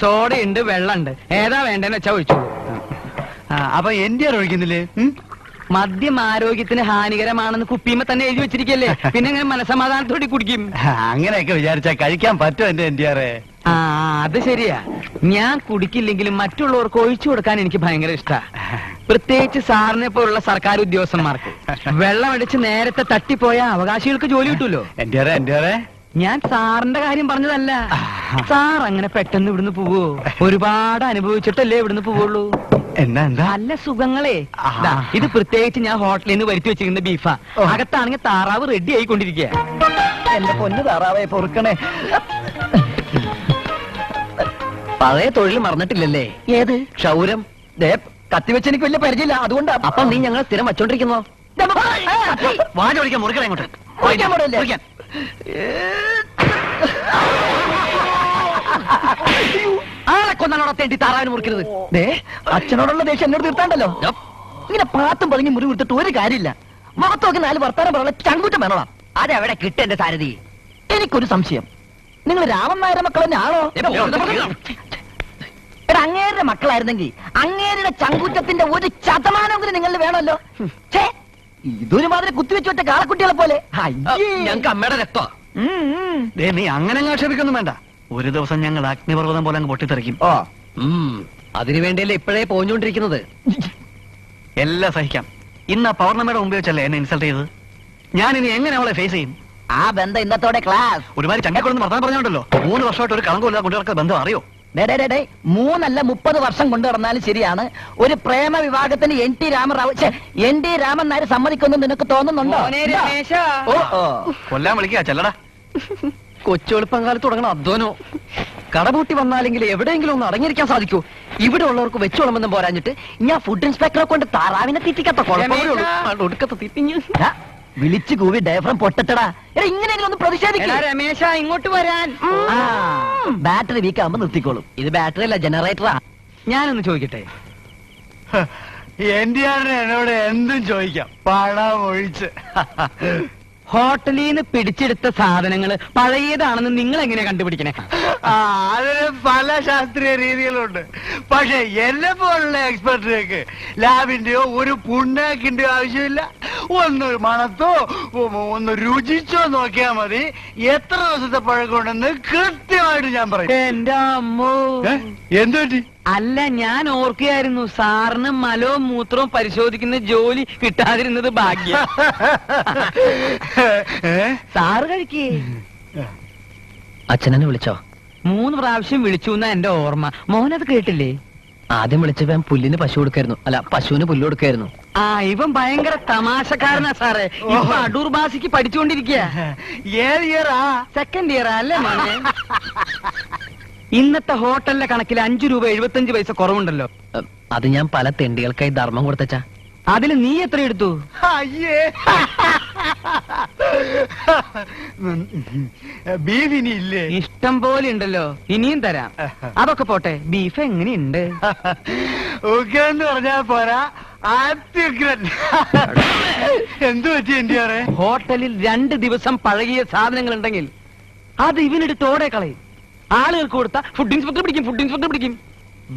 സോഡയുണ്ട്, വെള്ളമുണ്ട്, ഏതാ വേണ്ടെന്ന് വെച്ചാ ഒഴിച്ചോളൂ. അപ്പൊ എന്റെ ഒഴിക്കുന്നില്ലേ? മദ്യം ആരോഗ്യത്തിന് ഹാനികരമാണെന്ന് കുപ്പിയുമ്പോ തന്നെ എഴുതി വെച്ചിരിക്കല്ലേ, പിന്നെ എങ്ങനെ മനസമാധാനത്തോടെ കുടിക്കും? അങ്ങനെയൊക്കെ വിചാരിച്ചാ കഴിക്കാൻ പറ്റുമോ എന്റെ എൻഡിആറെ? ആ അത് ശരിയാ. ഞാൻ കുടിക്കില്ലെങ്കിലും മറ്റുള്ളവർക്ക് ഒഴിച്ചു കൊടുക്കാൻ എനിക്ക് ഭയങ്കര ഇഷ്ടാ. പ്രത്യേകിച്ച് സാറിനെ പോലുള്ള സർക്കാർ ഉദ്യോഗസ്ഥന്മാർക്ക്. വെള്ളം അടിച്ച് നേരത്തെ തട്ടിപ്പോയ അവകാശികൾക്ക് ജോലി കിട്ടൂലോ. എൻഡിആറെ ഞാൻ സാറിന്റെ കാര്യം പറഞ്ഞതല്ല. സാർ അങ്ങനെ പെട്ടെന്ന് ഇവിടുന്ന് പോവോ? ഒരുപാട് അനുഭവിച്ചിട്ടല്ലേ ഇവിടുന്ന് പോവുള്ളൂ. എന്താ നല്ല സുഖങ്ങളെ. ഇത് പ്രത്യേകിച്ച് ഞാൻ ഹോട്ടലിൽ നിന്ന് വരുത്തി വെച്ചിരിക്കുന്ന ബീഫാ. അകത്താണെങ്കിൽ താറാവ് റെഡി ആയിക്കൊണ്ടിരിക്കുക. എന്റെ പൊന്നു താറാവെ പൊറുക്കണേ. പഴയ തൊഴിൽ മറന്നിട്ടില്ലല്ലേ? ഏത് ക്ഷൗരം? കത്തിവെച്ച് എനിക്ക് വലിയ പരിചയമില്ല, അതുകൊണ്ടാ. അപ്പൊ നീ ഞങ്ങൾ സ്ഥിരം വച്ചോണ്ടിരിക്കുന്നോ? വാചോടിക്കാൻ മുറിക്കണം അങ്ങോട്ട്. ആളെ കൊന്നാണോടത്തേണ്ടി താറാവിന് മുറിക്കരുത്. അച്ഛനോടുള്ള ദേഷ്യം എന്നോട് തീർത്താണ്ടല്ലോ. ഇങ്ങനെ പാത്തും പതുങ്ങി മുറി കൊടുത്തിട്ട് ഒരു കാര്യമില്ല. മുഖത്തൊക്കെ 4 വർത്താനം പറയാൻ ചങ്കൂറ്റം വേണോളാം. അതെവിടെ കിട്ടെന്റെ സാരഥി? എനിക്കൊരു സംശയം, നിങ്ങൾ രാമൻ നായരുടെ മക്കൾ തന്നെയാണോ? എടാ, അങ്ങേരുടെ മക്കളായിരുന്നെങ്കിൽ അങ്ങേരുടെ ചങ്കൂറ്റത്തിന്റെ 1% നിങ്ങളിൽ വേണമല്ലോ. ഇതൊരു മാതിരി കുത്തിവെച്ച് ഒറ്റ കാളക്കുട്ടികളെ പോലെ. ഞങ്ങൾക്ക് അമ്മയുടെ രക്തോ. നീ അങ്ങനെ ആക്ഷേപിക്കൊന്നും വേണ്ട. ഒരു ദിവസം ഞങ്ങൾ അഗ്നിപർവ്വതം പോലെ അങ്ങ് പൊട്ടിത്തെറിക്കും. അതിനു വേണ്ടിയല്ലേ ഇപ്പോഴേ പോഞ്ഞോണ്ടിരിക്കുന്നത്. എല്ലാം സഹിക്കാം. ഇന്ന് ആ പൗർണമിയുടെ മുമ്പ് വെച്ചല്ലേ എന്നെ ഇൻസൾട്ട് ചെയ്തത്. ഞാൻ ഇനി എങ്ങനെ അവളെ ഫേസ് ചെയ്യും? ആ ബന്ധം ഇന്നത്തോടെ ക്ലാസ്. ഒരുമാതിരി ചങ്ങക്കൊണ്ടെന്ന് വർത്താനം പറഞ്ഞോണ്ടല്ലോ. 3 വർഷമായിട്ട് ഒരു കളങ്കമില്ല കൊണ്ടുനടക്കുന്ന ബന്ധം അറിയോ? 3 അല്ല 30 വർഷം കൊണ്ടു നടന്നാലും ശരിയാണ്. ഒരു പ്രേമ വിവാഹത്തിന് എൻ ടി രാമൻ നായർ സമ്മതിക്കൊന്നും നിനക്ക് തോന്നുന്നുണ്ടോ? കൊല്ലാൻ വിളിക്കുക ചെല്ലടാ. കൊച്ചുവെളുപ്പങ്കാലത്ത് തുടങ്ങണം അധ്വാനോ. കടപൂട്ടി വന്നാലെങ്കിൽ എവിടെയെങ്കിലും ഒന്ന് അടങ്ങിയിരിക്കാൻ സാധിക്കൂ. ഇവിടെ ഉള്ളവർക്ക് വെച്ചോളമെന്നും പോരാഞ്ഞിട്ട് ഞാൻ ഫുഡ് ഇൻസ്പെക്ടറെ കൊണ്ട് താറാവിനെ തീറ്റിക്കാത്ത ഒടുക്കത്തെ തീറ്റിഞ്ഞ് വിളിച്ചു കൂവി ഡയഫ്രം പൊട്ടട്ടടാ. ഇങ്ങനെയെങ്കിലും ഒന്ന് പ്രതിഷേധിക്കും. രമേശ ഇങ്ങോട്ട് വരാൻ. ബാറ്ററി വീക്ക് ആകുമ്പോ നിർത്തിക്കോളും. ഇത് ബാറ്ററി അല്ല, ജനറേറ്ററാ. ഞാനൊന്ന് ചോദിക്കട്ടെ, എൻഡിആറിന് എന്നോട് എന്തും ചോദിക്കാം, പണം ഒഴിച്ച്. ഹോട്ടലിൽ നിന്ന് പിടിച്ചെടുത്ത സാധനങ്ങള് പഴയതാണെന്ന് നിങ്ങൾ എങ്ങനെയാ കണ്ടുപിടിക്കണേ? അതിന് പല ശാസ്ത്രീയ രീതികളുണ്ട്. പക്ഷെ എന്നെ പോലുള്ള എക്സ്പെർട്ടിലേക്ക് ലാബിന്റെയോ ഒരു പുണ്ണാക്കിന്റെയോ ആവശ്യമില്ല. ഒന്ന് മണത്തോ ഒന്ന് രുചിച്ചോ നോക്കിയാ മതി എത്ര ദിവസത്തെ പഴക്കമുണ്ടെന്ന് കൃത്യമായിട്ട് ഞാൻ പറയും. എന്റെ അമ്മോ, എന്തു പറ്റി? അല്ല, ഞാൻ ഓർക്കുകയായിരുന്നു സാറിന് മലവും മൂത്രവും പരിശോധിക്കുന്ന ജോലി കിട്ടാതിരുന്നത് ഭാഗ്യം. സാറ് കഴിക്കേ. അച്ഛനെ വിളിച്ചോ? 3 പ്രാവശ്യം വിളിച്ചു എന്നാ എന്റെ ഓർമ്മ. മോനത് കേട്ടില്ലേ? ആദ്യം വിളിച്ചപ്പോ പുല്ലിന് പശു കൊടുക്കായിരുന്നു. അല്ല, പശുവിന് പുല്ല് കൊടുക്കായിരുന്നു. ഇവൻ ഭയങ്കര തമാശക്കാരനാ സാറേ. ഇപ്പൊ അടൂർ ഭാഷയ്ക്ക് പഠിച്ചുകൊണ്ടിരിക്കുക. ഏത് ഇയറാ? സെക്കൻഡ് ഇയർ അല്ലേ മോനെ? ഇന്നത്തെ ഹോട്ടലിലെ കണക്കിൽ 5 രൂപ 75 പൈസ കുറവുണ്ടല്ലോ. അത് ഞാൻ പല തെണ്ടികൾക്കായി ധർമ്മം കൊടുത്തച്ചാ. അതിൽ നീ എത്ര എടുത്തു? അയ്യേ, ബീഫ് ഇനി ഇല്ലേ? ഇഷ്ടം പോലെ ഉണ്ടല്ലോ, ഇനിയും തരാം. അതൊക്കെ പോട്ടെ, ബീഫ് എങ്ങനെയുണ്ട്? എന്ന് പറഞ്ഞാ പോരാ, അത്യുഗ്രൻ. എന്തു പറ്റി എൻഡിആറെ? ഹോട്ടലിൽ 2 ദിവസം പഴകിയ സാധനങ്ങൾ ഉണ്ടെങ്കിൽ അത് ഇവനെടുത്ത് ഓടെ കളയും. ആളുകൾക്ക് കൊടുത്ത ഫുഡ് ഇൻസ്പെക്ടർ പിടിക്കും.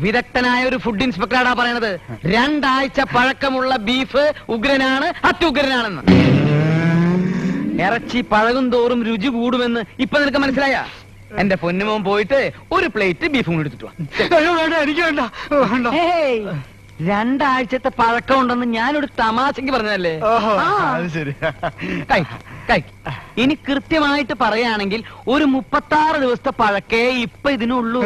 വിദഗ്ധനായ ഒരു ഫുഡ് ഇൻസ്പെക്ടറാണ് പറയണത് 2 ആഴ്ച പഴക്കമുള്ള ബീഫ് ഉഗ്രനാണ്, അത്യുഗ്രനാണെന്ന്. ഇറച്ചി പഴകും തോറും രുചി കൂടുമെന്ന് ഇപ്പൊ നിനക്ക് മനസ്സിലായ? എന്റെ പൊന്നുമോൻ പോയിട്ട് ഒരു പ്ലേറ്റ് ബീഫും കൂടി എടുത്തിട്ട് വാ. എനിക്ക് വേണ്ട. 2 ആഴ്ചത്തെ പഴക്കം ഉണ്ടെന്ന് ഞാനൊരു തമാശക്ക് പറഞ്ഞതല്ലേ. ഇനി കൃത്യമായിട്ട് പറയുകയാണെങ്കിൽ ഒരു 36 ദിവസത്തെ പഴക്കേ ഇപ്പൊ ഇതിനുള്ളൂ.